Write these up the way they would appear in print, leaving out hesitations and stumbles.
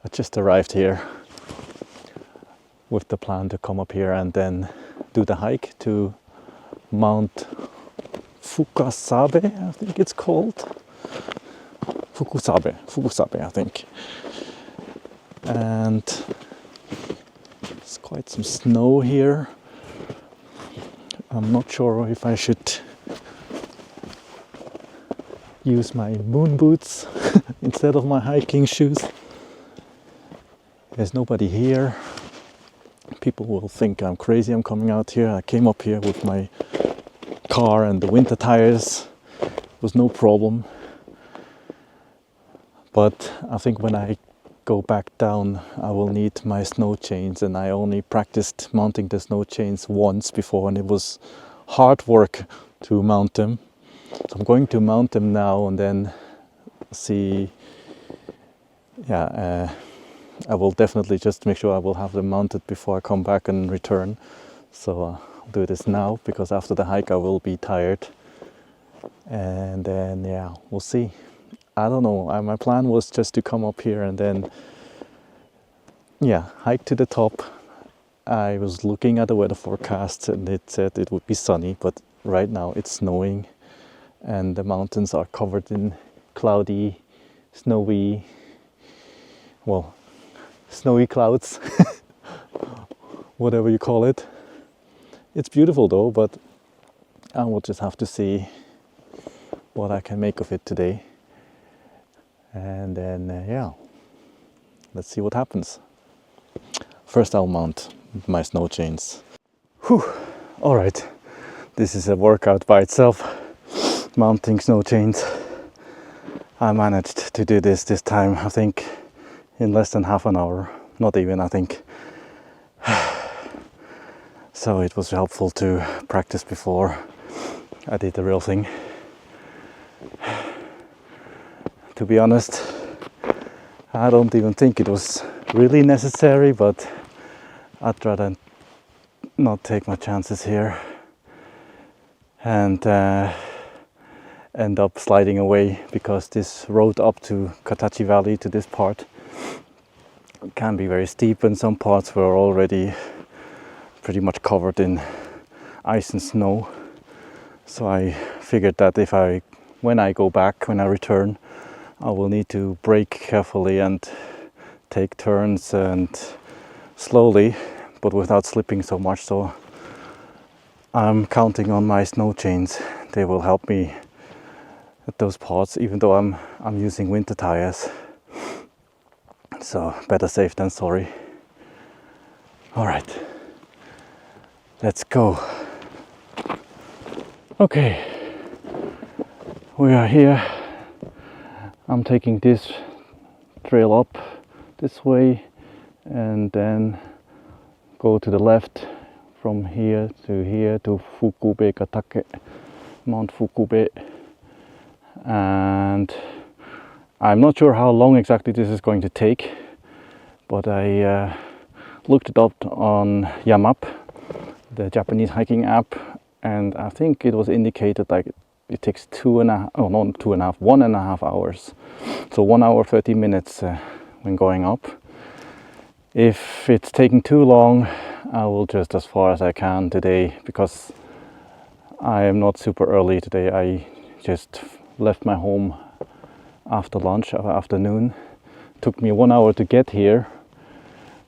I just arrived here with the plan to come up here and then do the hike to Mount Fukube, I think it's called. Fukube, I think. And there's quite some snow here. I'm not sure if I should use my moon boots instead of my hiking shoes. There's nobody here. People will think I'm crazy I'm coming out here. I came up here with my car and the winter tires. It was no problem. But I think when I go back down I will need my snow chains, and I only practiced mounting the snow chains once before and it was hard work to mount them. So I'm going to mount them now and then see. I will definitely just make sure I will have them mounted before I come back and return. So I'll do this now because after the hike I will be tired. And then we'll see. I don't know. My plan was just to come up here and then hike to the top. I was looking at the weather forecast and it said it would be sunny, but right now it's snowing and the mountains are covered in cloudy, snowy clouds, whatever you call it. It's beautiful though, but I will just have to see what I can make of it today. And then, let's see what happens. First I'll mount my snow chains. Whew, all right. This is a workout by itself, mounting snow chains. I managed to do this time, I think, in less than half an hour. Not even, I think. So it was helpful to practice before I did the real thing. To be honest, I don't even think it was really necessary, but I'd rather not take my chances here and end up sliding away, because this road up to Kataji Valley, to this part, can be very steep, and some parts were already pretty much covered in ice and snow. So I figured that when I return, I will need to brake carefully and take turns and slowly, but without slipping so much. So I'm counting on my snow chains. They will help me at those parts, even though I'm using winter tires. So better safe than sorry. All right, let's go. Okay, we are here. I'm taking this trail up this way and then go to the left from here to Fukube, Katachi, Mount Fukube. And I'm not sure how long exactly this is going to take, but I looked it up on Yamap, the Japanese hiking app, and I think it was indicated like it takes 1.5 hours. So 1 hour 30 minutes when going up. If it's taking too long, I will just as far as I can today, because I am not super early today. I just left my home after lunch, afternoon. It took me 1 hour to get here.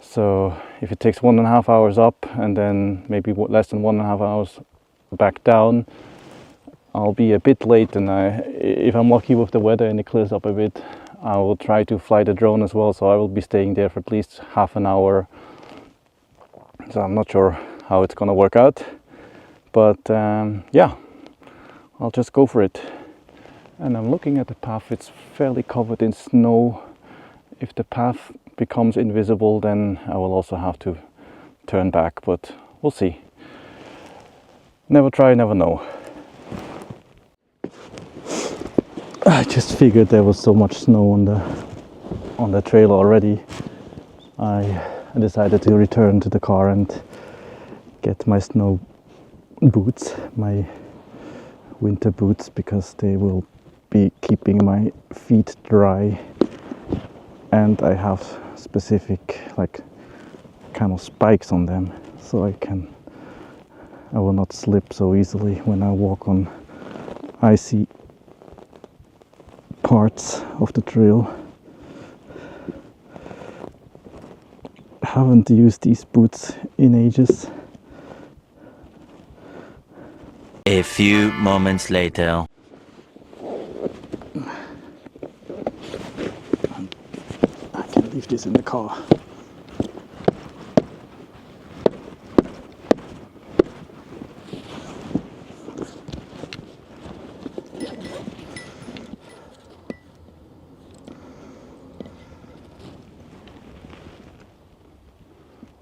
So if it takes 1.5 hours up and then maybe less than 1.5 hours back down, I'll be a bit late, and if I'm lucky with the weather and it clears up a bit, I will try to fly the drone as well, so I will be staying there for at least half an hour. So I'm not sure how it's gonna work out, but I'll just go for it. And I'm looking at the path, it's fairly covered in snow. If the path becomes invisible, then I will also have to turn back, but we'll see. Never try, never know. I just figured there was so much snow on the trail already. I decided to return to the car and get my snow boots, my winter boots, because they will be keeping my feet dry and I have specific like kind of spikes on them, so I will not slip so easily when I walk on icy parts of the trail. Haven't used these boots in ages. A few moments later. I can leave this in the car.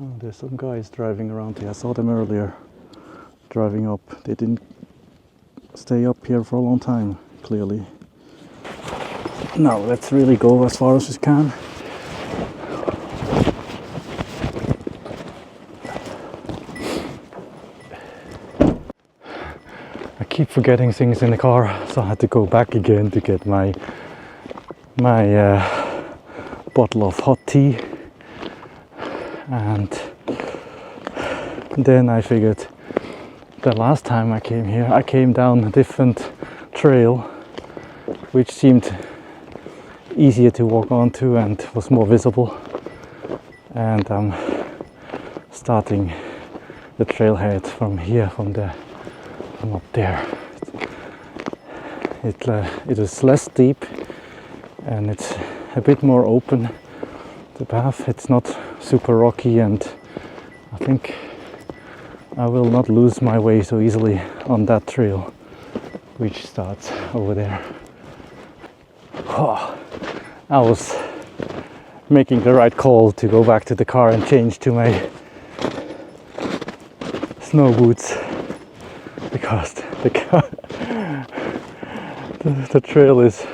Oh, there's some guys driving around here. I saw them earlier driving up. They didn't stay up here for a long time, clearly. Now let's really go as far as we can. I keep forgetting things in the car, so I had to go back again to get my bottle of hot tea. And then I figured the last time I came here, I came down a different trail which seemed easier to walk onto and was more visible, and I'm starting the trailhead from here, from up there. It is less steep and it's a bit more open, the path. It's not super rocky, and I think I will not lose my way so easily on that trail which starts over there. Oh, I was making the right call to go back to the car and change to my snow boots, because the trail is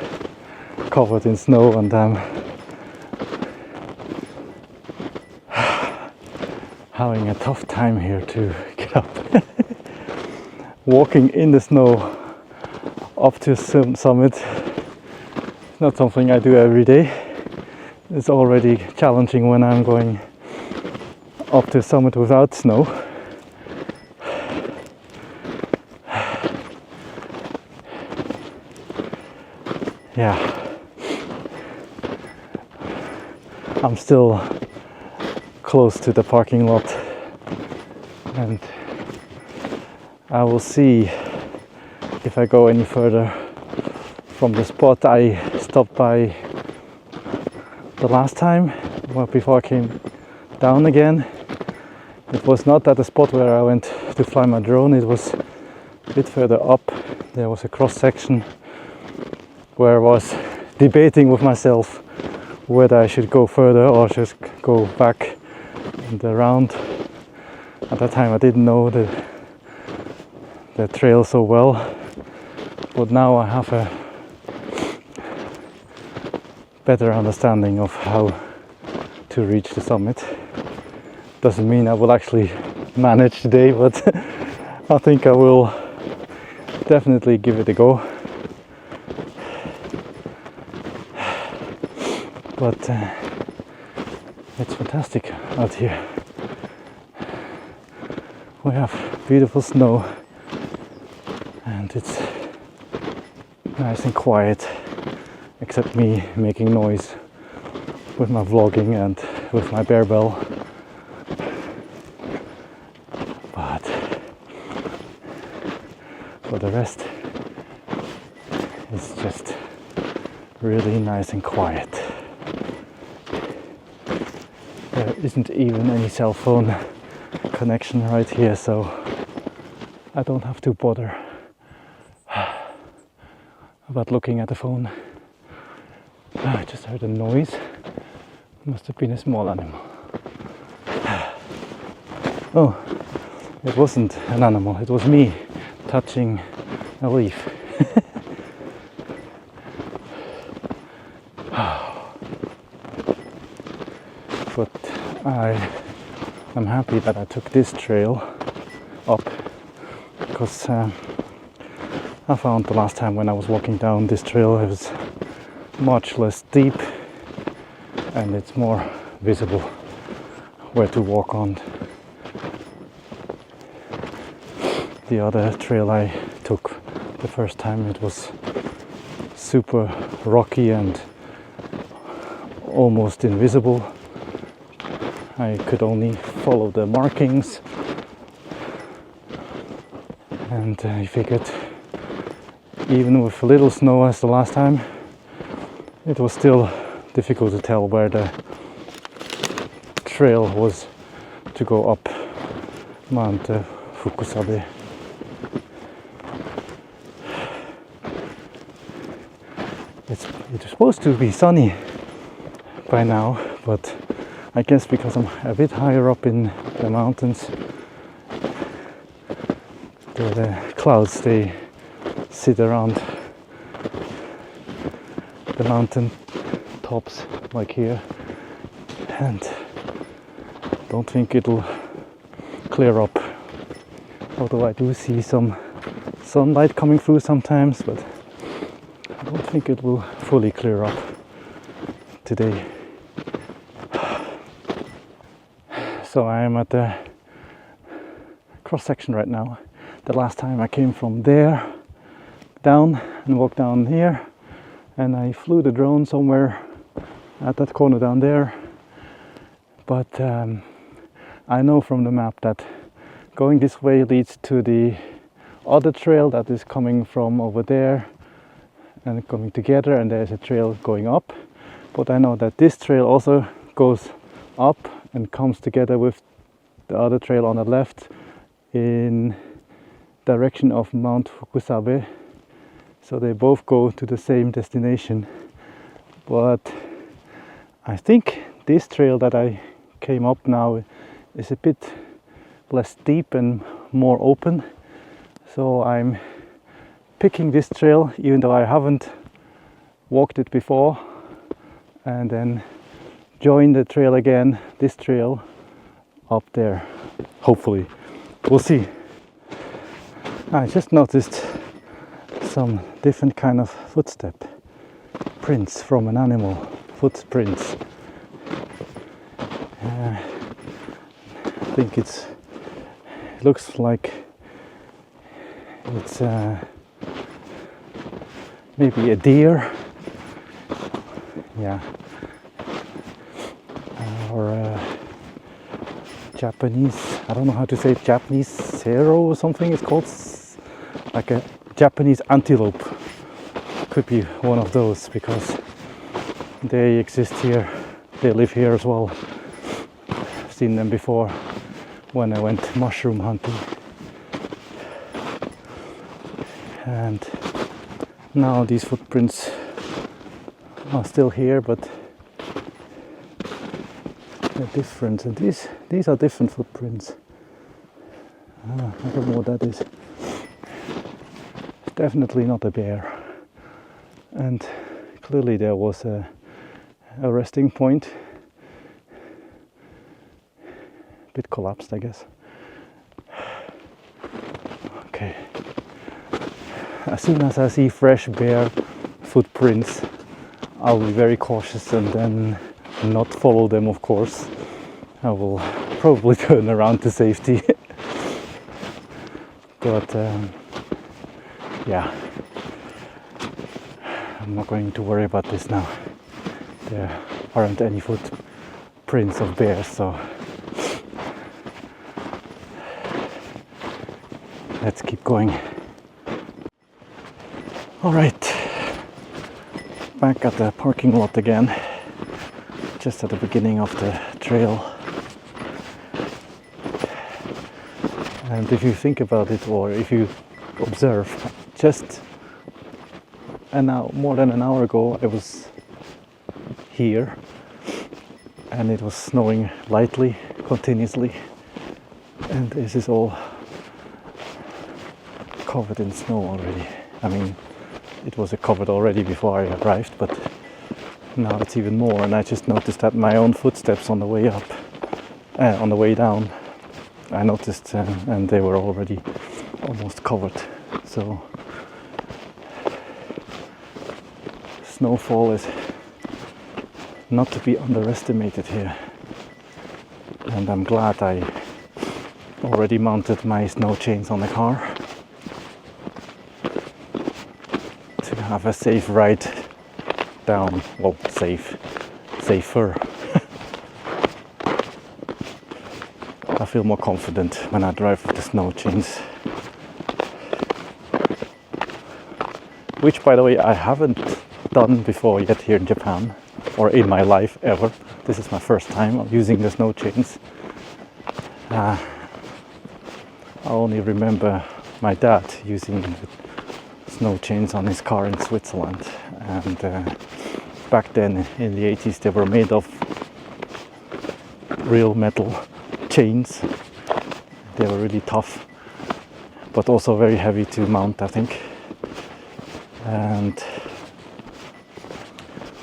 covered in snow and I'm having a tough time here to get up. Walking in the snow up to some summit is not something I do every day. It's already challenging when I'm going up to summit without snow. Yeah, I'm still close to the parking lot, and I will see if I go any further from the spot I stopped by the last time, well, before I came down again. It was not at the spot where I went to fly my drone, it was a bit further up. There was a cross section where I was debating with myself whether I should go further or just go back and around. At that time I didn't know the trail so well, but now I have a better understanding of how to reach the summit. Doesn't mean I will actually manage today, but I think I will definitely give it a go. But it's fantastic out here. We have beautiful snow and it's nice and quiet, except me making noise with my vlogging and with my bear bell. But for the rest, it's just really nice and quiet. There isn't even any cell phone connection right here, so I don't have to bother about looking at the phone. I just heard a noise. Must have been a small animal. Oh, it wasn't an animal, it was me touching a leaf. But I'm happy that I took this trail up, because I found the last time when I was walking down this trail it was much less steep and it's more visible where to walk on. The other trail I took the first time, it was super rocky and almost invisible. I could only follow the markings, and I figured even with a little snow as the last time, it was still difficult to tell where the trail was to go up Mount Fukube. It's supposed to be sunny by now, but I guess because I'm a bit higher up in the mountains, the clouds, they sit around the mountain tops like here, and don't think it'll clear up, although I do see some sunlight coming through sometimes, but I don't think it will fully clear up today. So I am at the cross section right now. The last time I came from there down and walked down here, and I flew the drone somewhere at that corner down there, but I know from the map that going this way leads to the other trail that is coming from over there and coming together, and there's a trail going up, but I know that this trail also goes up and comes together with the other trail on the left in direction of Mount Fukube, so they both go to the same destination. But I think this trail that I came up now is a bit less steep and more open, so I'm picking this trail even though I haven't walked it before, and then join the trail again, this trail up there, hopefully. We'll see. I just noticed some different kind of footstep prints from an animal, footprints. I think it looks like it's maybe a deer, yeah, or a Japanese, I don't know how to say it, Japanese sero or something it's called, like a Japanese antelope. Could be one of those because they exist here, they live here as well. I've seen them before when I went mushroom hunting. And now these footprints are still here, but they're different. And these are different footprints. I don't know what that is. Definitely not a bear. And clearly there was a resting point. A bit collapsed, I guess. Okay. As soon as I see fresh bear footprints, I'll be very cautious and then not follow them, of course. I will probably turn around to safety. But yeah, I'm not going to worry about this now. There aren't any footprints of bears, so let's keep going. All right, back at the parking lot again, just at the beginning of the trail. And if you think about it, or if you observe, just more than an hour ago I was here and it was snowing lightly, continuously, and this is all covered in snow already. I mean, it was covered already before I arrived, but now it's even more, and I just noticed that my own footsteps on the way up, on the way down, I noticed, and they were already almost covered. So snowfall is not to be underestimated here. And I'm glad I already mounted my snow chains on the car to have a safe ride down. Well, safer. I feel more confident when I drive with the snow chains. Which, by the way, I haven't done before yet here in Japan, or in my life ever. This is my first time of using the snow chains. I only remember my dad using the snow chains on his car in Switzerland, and back then in the 80s they were made of real metal chains. They were really tough, but also very heavy to mount, I think. And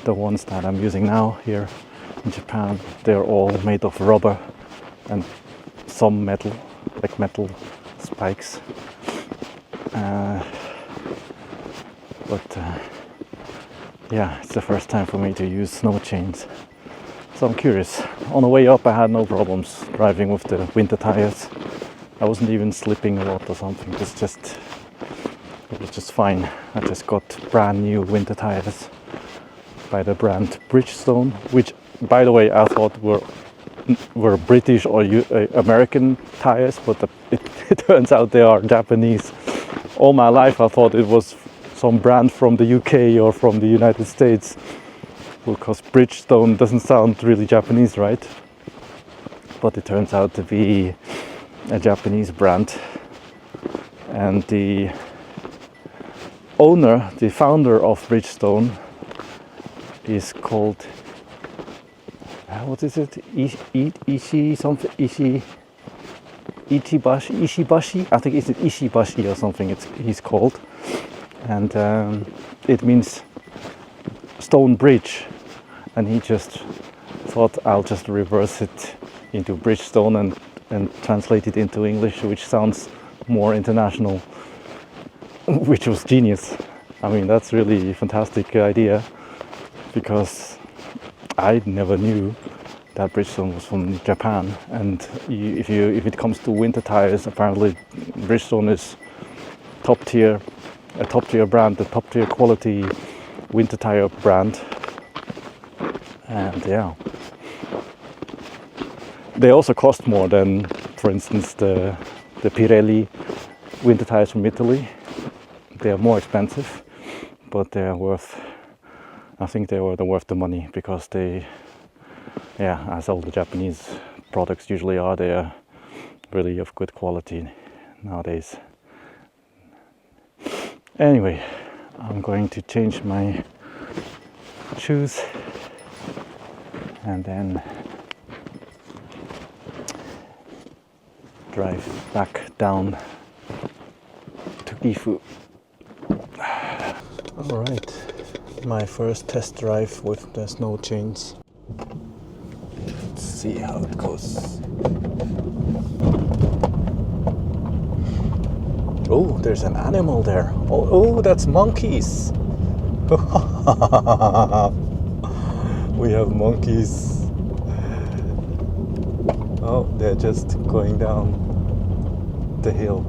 the ones that I'm using now here in Japan, they're all made of rubber and some metal, like metal spikes. Yeah, it's the first time for me to use snow chains. So I'm curious. On the way up I had no problems driving with the winter tires. I wasn't even slipping a lot or something. It was just fine. I just got brand new winter tires by the brand Bridgestone, which, by the way, I thought were British or American tires, but it turns out they are Japanese. All my life I thought it was some brand from the UK or from the United States, because Bridgestone doesn't sound really Japanese, right? But it turns out to be a Japanese brand. And the owner, the founder of Bridgestone, is called, what is it? Ishibashi? I think it's Ishibashi or something he's called. And it means stone bridge. And he just thought, I'll just reverse it into Bridgestone and translate it into English, which sounds more international, which was genius. I mean, that's really a fantastic idea, because I never knew that Bridgestone was from Japan. And if it comes to winter tires, apparently Bridgestone is a top tier brand, a top tier quality winter tire brand. And yeah, they also cost more than, for instance, the Pirelli winter tires from Italy. They are more expensive, but they are worth, I think they were worth the money, because they, yeah, as all the Japanese products usually are, they are really of good quality nowadays. Anyway, I'm going to change my shoes and then drive back down to Gifu. Alright, my first test drive with the snow chains. Let's see how it goes. Oh, there's an animal there. Oh, that's monkeys. We have monkeys. Oh, they're just going down the hill.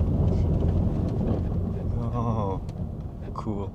Oh, cool.